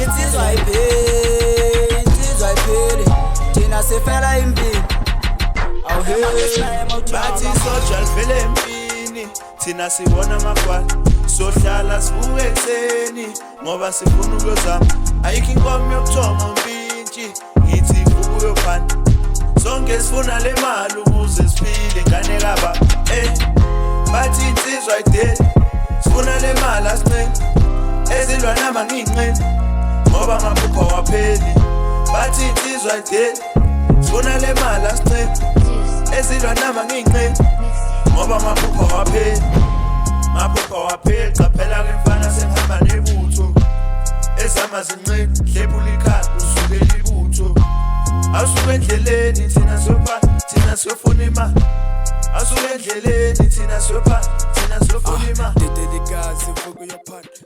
insizwa iphele thina sifela impini bathi soja lifele empini thina sibona amagwala sohlala sivuke ekseni ngoba sifuna ukuyozama ayikho inkomo yokuthoma umpintshi ngithi ivuka uyophana sonke sifuna le mali ukuze siphile ngane kaba bathi insizwa ideli sifuna le mali asincane ezilwa nama nginqeni ngoba amaphupho wapheli bathi insizwa ideli sifuna le mali asincane ezilwa nama nginqeni ngoba amaphupho wapheli qaphela ke mfana sengihamba nebutho ezama zinqeni hlephula ikhanda usuke libutho asuke endleleni thina siyofuna imali asuke endleleni thina siyofuna imali dededikazi vuka uyaphana